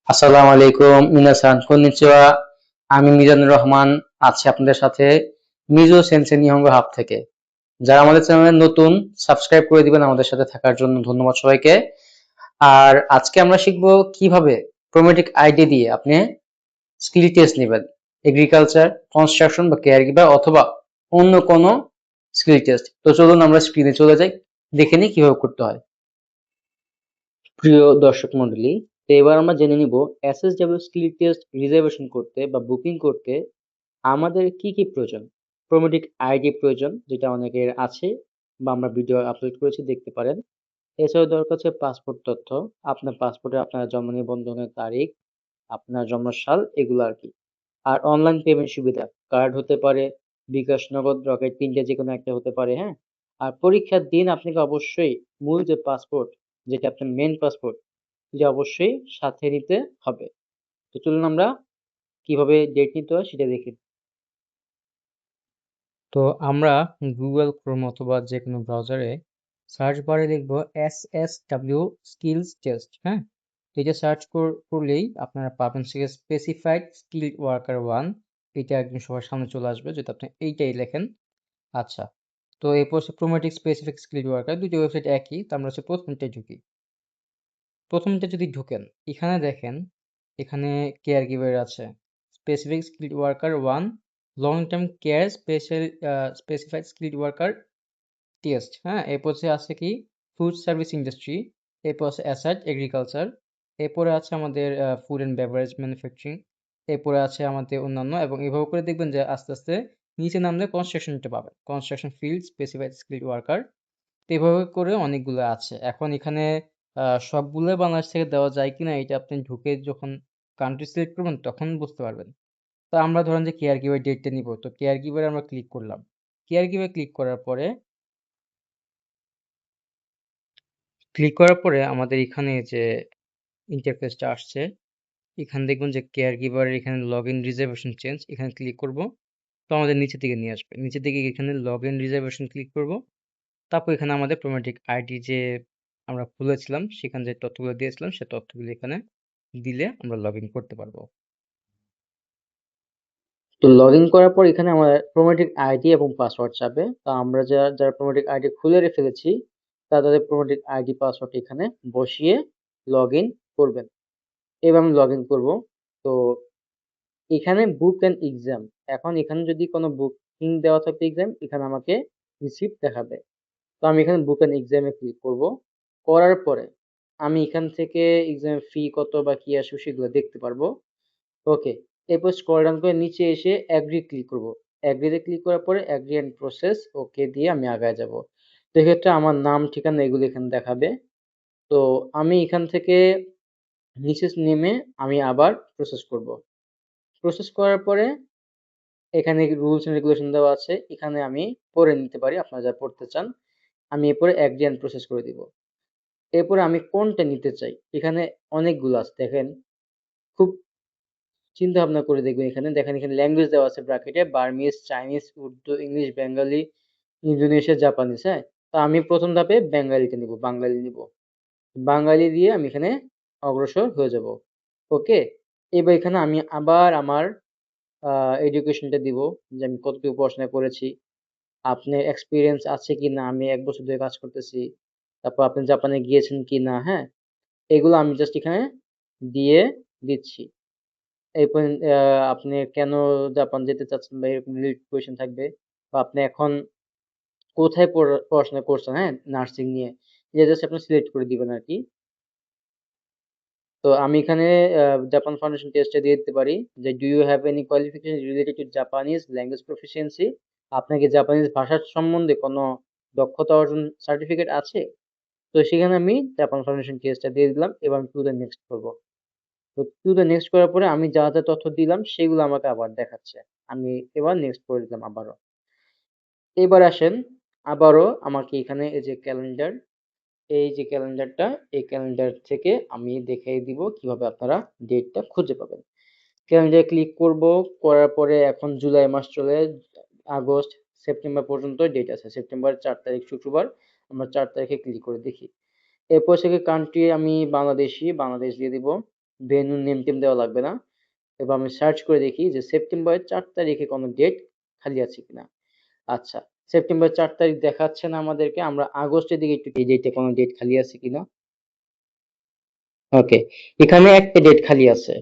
আসসালামু আলাইকুম মিনাসান কন্নিচিওয়া। আমি মিজানুর রহমান আছি আপনাদের সাথে মিজো সেন্সে নিহঙ্গ হাব থেকে। যারা আমাদের চ্যানেলে নতুন সাবস্ক্রাইব করে দিবেন আমাদের সাথে থাকার জন্য ধন্যবাদ সবাইকে। আর আজকে আমরা শিখব কিভাবে প্রোমেটিক আইডি দিয়ে আপনি স্কিল টেস্ট নেবেন, এগ্রিকালচার, কনস্ট্রাকশন বা কেয়ার গিভার অথবা অন্য কোনো স্কিল টেস্ট। তো চলুন আমরা স্ক্রিনে চলে যাই, দেখে নিই কিভাবে করতে হয়। প্রিয় দর্শক মন্ডলী, তো এবার আমরা জেনে নিব এসএসডব্লিউ স্কিল টেস্ট রিজার্ভেশন করতে বা বুকিং করতে আমাদের কি কি প্রয়োজন। প্রোমেটিক আইডি প্রয়োজন, যেটা অনেকের আছে বা আমরা ভিডিও আপলোড করেছি, দেখতে পারেন। এছাড়াও দরকার হচ্ছে পাসপোর্ট তথ্য, আপনার পাসপোর্টে আপনার জন্ম নিবন্ধনের তারিখ, আপনার জন্ম সাল, এগুলো আর কি। আর অনলাইন পেমেন্ট সুবিধা, কার্ড হতে পারে, বিকাশ, নগদ, রকেট, তিনটে যে কোনো একটা হতে পারে, হ্যাঁ। আর পরীক্ষার দিন আপনাকে অবশ্যই মূল যে পাসপোর্ট, যেটা আপনার মেন পাসপোর্ট, যে অবশ্যই সাথে নিতে হবে। তো চলুন আমরা কিভাবে ডেট নিতে হয় সেটা দেখি। তো আমরা গুগল ক্রোম অথবা যে কোনো ব্রাউজারে সার্চ বারে লিখবো SSW স্কিলস টেস্ট, হ্যাঁ। তো এটা সার্চ করলেই আপনারা পাবেন সেখানে স্পেসিফাইড স্কিল ওয়ার্কার 1, এটা একদম সবার সামনে চলে আসবে যদি আপনি এইটাই লেখেন। আচ্ছা, তো এরপর হচ্ছে প্রোমেটিক স্পেসিফিক স্কিল ওয়ার্কার, দুটো ওয়েবসাইট একই, তো আমরা হচ্ছে প্রথমটায় ঢুকি। প্রথমটা যদি ঢুকেন, এখানে দেখেন, এখানে কেয়ার গিভার আছে, specific skill worker 1, long term care specified skill worker test, হ্যাঁ। এরপর হচ্ছে আছে কি ফুড সার্ভিস ইন্ডাস্ট্রি, এরপর আছে অ্যাসাইড এগ্রিকালচার, এরপরে আছে আমাদের ফুড অ্যান্ড বেভারেজ ম্যানুফ্যাকচারিং, এরপরে আছে আমাদের অন্যান্য, এবং এভাবে করে দেখবেন যে আস্তে আস্তে নিচে নামলে কনস্ট্রাকশনটা পাবেন, construction field specified skill worker. তো এভাবে করে অনেকগুলো আছে। এখন এখানে সবগুলো বাংলাদেশ থেকে দেওয়া যায় কিনা এটা আপনি ঢুকে যখন কান্ট্রি সিলেক্ট করবেন তখন বুঝতে পারবেন। তো আমরা ধরেন যে কেয়ার গিভার ডেটটা নিব, তো কেয়ার গিভারে আমরা ক্লিক করলাম। কেয়ার গিভার ক্লিক করার পরে আমাদের এখানে যে ইন্টারফেসটা আসছে, এখানে দেখবেন যে কেয়ার গিভারের এখানে লগ ইন রিজার্ভেশন চেঞ্জ, এখানে ক্লিক করব। তো আমাদের নিচের দিকে নিয়ে আসবে, নিচের দিকে এখানে লগ ইন রিজার্ভেশন ক্লিক করব। তারপর এখানে আমাদের প্রোমেটিক আইডি যে আমরা খুলেছিলাম, সেখানে যে তথ্যগুলো দিয়েছিলাম সে তথ্যগুলো এখানে দিলে আমরা লগ ইন করতে পারবো। তো লগ ইন করার পর এখানে আমার প্রোমেটিক আইডি এবং পাসওয়ার্ড চাবে। তো আমরা যারা যারা প্রোমেটিক আইডি খুলে ফেলেছি তাদের প্রোমেটিক আইডি পাসওয়ার্ড এখানে বসিয়ে লগ ইন করবেন। এবার আমি লগ ইন করবো। তো এখানে বুক অ্যান্ড এক্সাম, এখন এখানে যদি কোনো বুকিং দেওয়া থাকে এক্সাম, এখানে আমাকে রিসিপ্ট দেখাবে। তো আমি এখানে বুক অ্যান্ড এক্সামে ক্লিক করব। করার পরে আমি এখান থেকে এক্সাম ফি কত বা কি আসবে সেগুলো দেখতে পারবো। ওকে, এরপর স্ক্রল ডাউন করে নিচে এসে অ্যাগ্রি ক্লিক করব। অ্যাগ্রিতে ক্লিক করার পরে অ্যাগ্রি অ্যান্ড প্রসেস ওকে দিয়ে আমি আগায় যাব। তো এক্ষেত্রে আমার নাম, ঠিকানা এগুলো এখানে দেখাবে। তো আমি এখান থেকে নিচে নেমে আমি আবার প্রসেস করব। প্রসেস করার পরে এখানে রুলস এন্ড রেগুলেশন দেওয়া আছে, এখানে আমি পড়ে নিতে পারি আপনারা যা পড়তে চান। আমি এরপরে অ্যাগ্রি অ্যান্ড প্রসেস করে দিব। এরপরে আমি কোনটা নিতে চাই, এখানে অনেকগুলো আছে দেখেন, খুব চিন্তা ভাবনা করে দেখবেন। এখানে দেখেন, এখানে ল্যাঙ্গুয়েজ দেওয়া আছে ব্র্যাকেটে, Burmese, Chinese, Urdu, English, Bengali, Indonesia, Japanese, হ্যাঁ। তো আমি প্রথম ধাপে বেঙ্গলিতে নিব, বাঙালি নিব। বাঙালি দিয়ে আমি এখানে অগ্রসর হয়ে যাব। ওকে, এবার এখানে আমি আবার আমার এডুকেশনটা দিব, যে আমি কতটুকু পড়াশোনা করেছি, আপনার এক্সপিরিয়েন্স আছে কি না, আমি ১ বছর ধরে কাজ করতেছি, তারপর আপনি জাপানে গিয়েছেন কি না, হ্যাঁ। এগুলো আমি জাস্ট এখানে দিয়ে দিচ্ছি। এরপর আপনি কেন জাপান যেতে চাচ্ছেন বা এরকম রিলেটেড কোয়েশ্চেন থাকবে, বা আপনি এখন কোথায় পড়াশোনা করছেন, হ্যাঁ, নার্সিং নিয়ে, এটা জাস্ট আপনি সিলেক্ট করে দিবেন আরকি। তো আমি এখানে জাপান ফাউন্ডেশন টেস্টে দিয়ে দিতে পারি যে do you have any qualification related to Japanese language proficiency, আপনার কি জাপানিজ ভাষার সম্বন্ধে কোনো দক্ষতা অর্জন সার্টিফিকেট আছে? তো সেখানে আমি জাপান ফাউন্ডেশন টেস্টটা দিয়ে দিলাম। এবার আমি টু দ্য নেক্সট করব। তো টু দ্য নেক্সট করার পরে আমি যা যা তথ্য দিলাম সেগুলো আমাকে আবার দেখাচ্ছে। আমি এবার নেক্সট করে দিলাম আবারও। এবার আসেন, আবারও আমাকে এখানে এই যে ক্যালেন্ডার, এই যে ক্যালেন্ডারটা, এই ক্যালেন্ডার থেকে আমি দেখিয়ে দিব কিভাবে আপনারা ডেটটা খুঁজে পাবেন। ক্যালেন্ডারে ক্লিক করব। করার পরে এখন জুলাই মাস চলে, আগস্ট, সেপ্টেম্বর পর্যন্ত ডেট আছে। সেপ্টেম্বর ৪ তারিখ শুক্রবার, আমরা ৪ তারিখে ক্লিক করে দেখি। এরপর থেকে কান্ট্রি আমি বাংলাদেশি, বাংলাদেশ দিয়ে দিব। ভেন্যু নেম টেম দেওয়া লাগবে না। এবার আমি সার্চ করে দেখি যে সেপ্টেম্বরের 4 তারিখে কোনো ডেট খালি আছে কিনা। আচ্ছা, সেপ্টেম্বর 4 তারিখ দেখাচ্ছে না আমাদেরকে, আমরা আগস্টের দিকে একটু এই ডেটে কোনো ডেট খালি আছে কিনা। ওকে, এখানে একটা ডেট খালি আছে,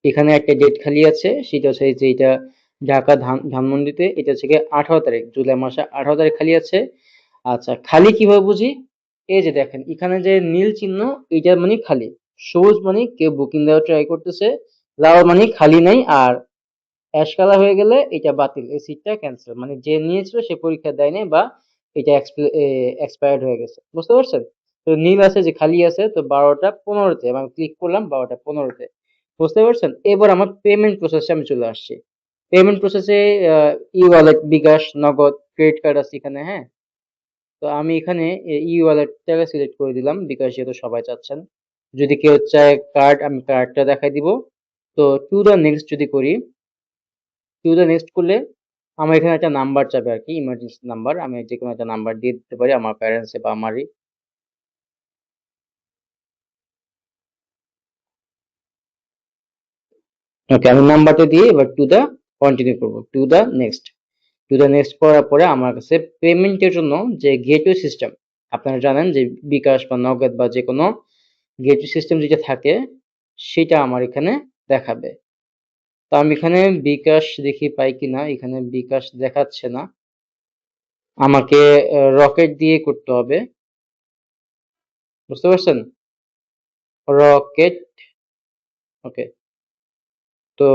এখানে একটা ডেট খালি আছে, সেটা হচ্ছে এই যে এটা ঢাকা ধানমন্ডিতে, এটা হচ্ছে গিয়ে 18 তারিখ, জুলাই মাসে 18 তারিখ খালি আছে। আচ্ছা, খালি কিভাবে বুঝি? এই যে দেখেন এখানে যে নীল চিহ্ন, এটা মানে খালি, সবুজ মানে কেউ বুকিং দেওয়ার ট্রাই করতেছে, লাল মানে খালি নাই, আর অ্যাশ কালার হয়ে গেলে এটা বাতিল, এই সিটটা ক্যান্সেল, মানে যে নিয়েছিল সে পরীক্ষা দেয় নাই বা এটা এক্সপায়ার্ড হয়ে গেছে, বুঝতে পারছেন? তো নীল আছে যে খালি আছে, তো 12টা 15-তে এবং ক্লিক করলাম 12টা 15-তে, বুঝতে পারছেন? এবার আমার পেমেন্ট প্রসেসে আমি চলে আসছি। পেমেন্ট প্রসেসে ই ওয়ালেট, বিকাশ, নগদ, ক্রেডিট কার্ড আছে এখানে, হ্যাঁ। তো আমি এখানে ই ওয়ালেটটাকে সিলেক্ট করে দিলাম, বিকাশ যেহেতু সবাই চাচ্ছেন। যদি কেউ চায় কার্ড, আমি কার্ডটা দেখাই দিব। তো টু দ্য নেক্সট যদি করি, টু দ্য নেক্সট করলে আমার এখানে একটা নাম্বার চাবে আর কি, ইমার্জেন্সি নাম্বার, আমি যে কোনো একটা নাম্বার দিয়ে দিতে পারি আমার প্যারেন্টস বা আমারই। ওকে, আমি নাম্বারটা দিয়ে এবার টু দা কন্টিনিউ করব, to the next. To the next করার পরে আমার কাছে পেমেন্টের জন্য যে গেটওয়ে সিস্টেম, আপনারা জানেন যে বিকাশ বা নগদ বা যে কোনো গেটওয়ে সিস্টেম যেটা থাকে, সেটা আমার এখানে দেখাবে। তো আমি এখানে বিকাশ দেখি পাই কিনা, এখানে বিকাশ দেখাচ্ছে না, আমাকে রকেট দিয়ে করতে হবে, বুঝতে পারছেন? রকেট, ওকে, তো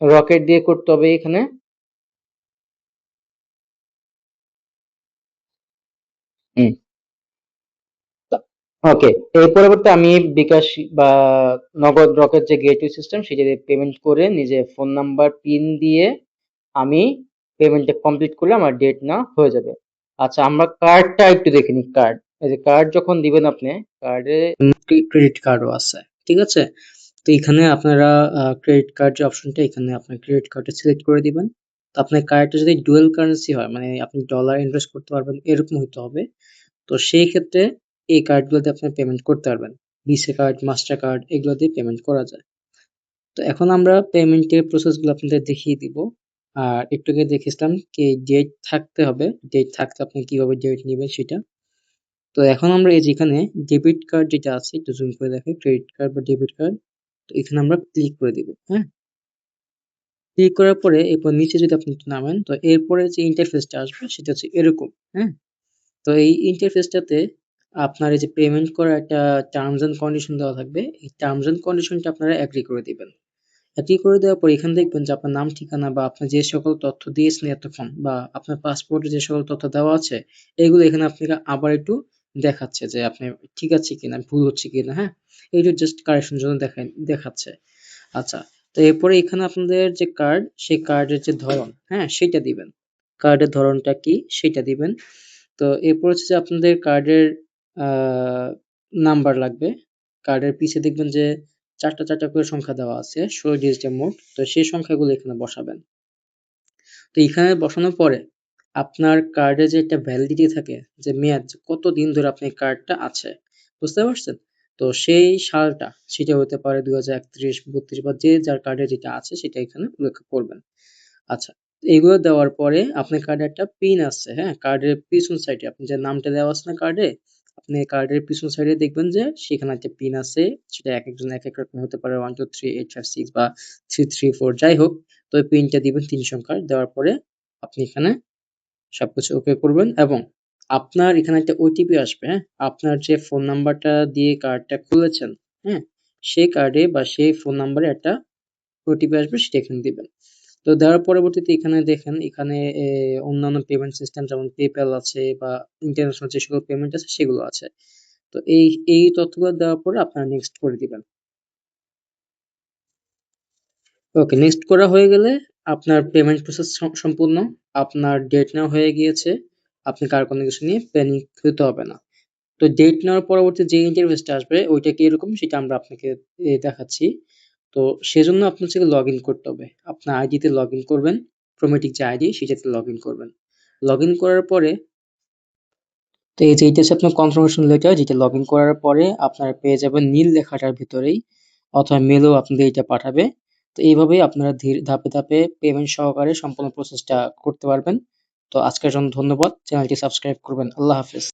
রকেট দিয়ে করতে হবে এখানে। হুম, ওকে, এর পরবর্তী আমি বিকাশ বা নগদ রকেট যে গেটওয়ে সিস্টেম, সেটা দিয়ে পেমেন্ট করে নিজে ফোন নাম্বার পিন দিয়ে আমি পেমেন্টটা কমপ্লিট করলে আমার ডেট না হয়ে যাবে। আচ্ছা, আমরা কার্ডটা একটু দেখে নিই। কার্ড, এই যে কার্ড যখন দিবেন আপনি, কার্ডে ক্রেডিট কার্ডও আছে, ঠিক আছে? তো এখানে আপনারা ক্রেডিট কার্ড যে অপশনটা, এখানে আপনার ক্রেডিট কার্ডটা সিলেক্ট করে দিবেন। তো আপনার কার্ডটা যদি ডুয়াল কারেন্সি হয়, মানে আপনি ডলার ইনভেস্ট করতে পারবেন এরকম হইতে হবে। তো সেই ক্ষেত্রে এই কার্ডগুলোতে আপনি পেমেন্ট করতে পারবেন। ভিসা কার্ড, মাস্টার কার্ড এগুলো দিয়ে পেমেন্ট করা যায়। তো এখন আমরা পেমেন্টের প্রসেসগুলো আপনাদের দেখিয়ে দিব। আর একটু আগে দেখেছিলাম কি ডেট থাকতে হবে, ডেট থাকতে আপনি কিভাবে ডেট নেবেন সেটা। তো এখন আমরা এই যেখানে ডেবিট কার্ড যেটা আছে, একটু জুম করে দেখেন, ক্রেডিট কার্ড বা ডেবিট কার্ড, তো এখানে আমরা ক্লিক করে দিব, হ্যাঁ। ক্লিক করার পরে এরপর নিচে যদি আপনি একটু নামেন, তো এরপরে যে ইন্টারফেসটা আসবে সেটা হচ্ছে এরকম, হ্যাঁ। তো এই ইন্টারফেসটাতে আপনার এই যে পেমেন্ট করার একটা টার্মস এন্ড কন্ডিশন দেওয়া থাকবে, এই টার্মস এন্ড কন্ডিশনটা আপনারা এগ্রি করে দিবেন। এগ্রি করে দেওয়ার পর এখানে দেখবেন যে আপনার নাম, ঠিকানা বা আপনি যে সকল তথ্য দিয়েছেন এতক্ষণ, বা আপনার পাসপোর্টে যে সকল তথ্য দেওয়া আছে, এগুলো এখানে আপনাকে আবার একটু দেখাচ্ছে যে আপনি ঠিক আছে কিনা, ভুল হচ্ছে কিনা, হ্যাঁ। এইটা জাস্ট কারেকশনের জন্য দেখাচ্ছে। আচ্ছা, তো এরপরে এখানে আপনাদের যে কার্ড, সেই কার্ডের যে ধরন, হ্যাঁ, সেটা দিবেন। কার্ডের ধরনটা কি সেটা দিবেন। তো এরপর হচ্ছে যে আপনাদের কার্ডের নাম্বার লাগবে। কার্ডের পিছে দেখবেন যে 4টা করে সংখ্যা দেওয়া আছে, 16 ডিজিটের মোট। তো সেই সংখ্যাগুলো এখানে বসাবেন। তো এখানে বসানোর পরে আপনার কার্ডে যে একটা ভ্যালিডিটি থাকে, যে মেয়াদ, যে কতদিন ধরে আপনার কার্ডটা আছে, বুঝতে পারছেন? তো সেই সালটা, সেটা হতে পারে 2031, 32 বা যে যার কার্ডে যেটা আছে সেটা এখানে উল্লেখ করবেন। আচ্ছা, এগুলো দেওয়ার পরে আপনার কার্ডে একটা পিন আছে, হ্যাঁ। কার্ডের পিছন সাইডে আপনি যে নামটা দেওয়া আছে না কার্ডে, আপনি কার্ডের পিছন সাইডে দেখবেন যে সেখানে একটা পিন আছে। সেটা এক একজন এক এক রকম হতে পারে, 1 2 3 8 5 6 বা 3 3 4, যাই হোক। তো ওই পিনটা দিবেন 3 সংখ্যার, দেওয়ার পরে আপনি এখানে সবকিছু ওকে করবেন, এবং আপনার এখানে একটা ওটিপি আসবে, হ্যাঁ। আপনার যে ফোন নাম্বারটা দিয়ে কার্ডটা খুলেছেন, হ্যাঁ, সেই কার্ডে বা সেই ফোন নাম্বারে একটা ওটিপি আসবে, সেটা এখানে দিবেন। তো দেওয়ার পরবর্তীতে এখানে দেখেন, এখানে অন্যান্য পেমেন্ট সিস্টেম যেমন পেপ্যাল আছে বা ইন্টারন্যাশনাল যে সকল পেমেন্ট আছে সেগুলো আছে। তো এই তথ্যগুলো দেওয়ার পরে আপনারা নেক্সট করে দিবেন। ওকে, নেক্সট করা হয়ে গেলে আপনার পেমেন্ট প্রসেস সম্পূর্ণ, আপনার ডেট নেওয়া হয়ে গিয়েছে। আপনি কার কোনো কিছু নিয়ে প্যানিক হতে হবে না। তো ডেট নেওয়ার পরবর্তী যে ইন্টারফেসটা আসবে ওইটা কিরকম সেটা আমরা আপনাকে দেখাচ্ছি। তো সেজন্য আপনার হচ্ছে লগ ইন করতে হবে, আপনার আইডিতে লগ ইন করবেন, প্রোমেটিক যে আইডি সেটাতে লগ ইন করবেন। লগ ইন করার পরে তো এই যে এটা হচ্ছে আপনার কনফার্মেশন লেটার, যেটা লগ ইন করার পরে আপনারা পেয়ে যাবেন নীল লেখাটার ভিতরেই, অথবা মেলেও আপনাদের এটা পাঠাবে। তো এইভাবেই আপনারা ধাপে ধাপে পেমেন্ট সহকারে সম্পূর্ণ প্রসেসটা করতে পারবেন। তো আজকের জন্য ধন্যবাদ। চ্যানেলটি সাবস্ক্রাইব করবেন। আল্লাহ হাফেজ।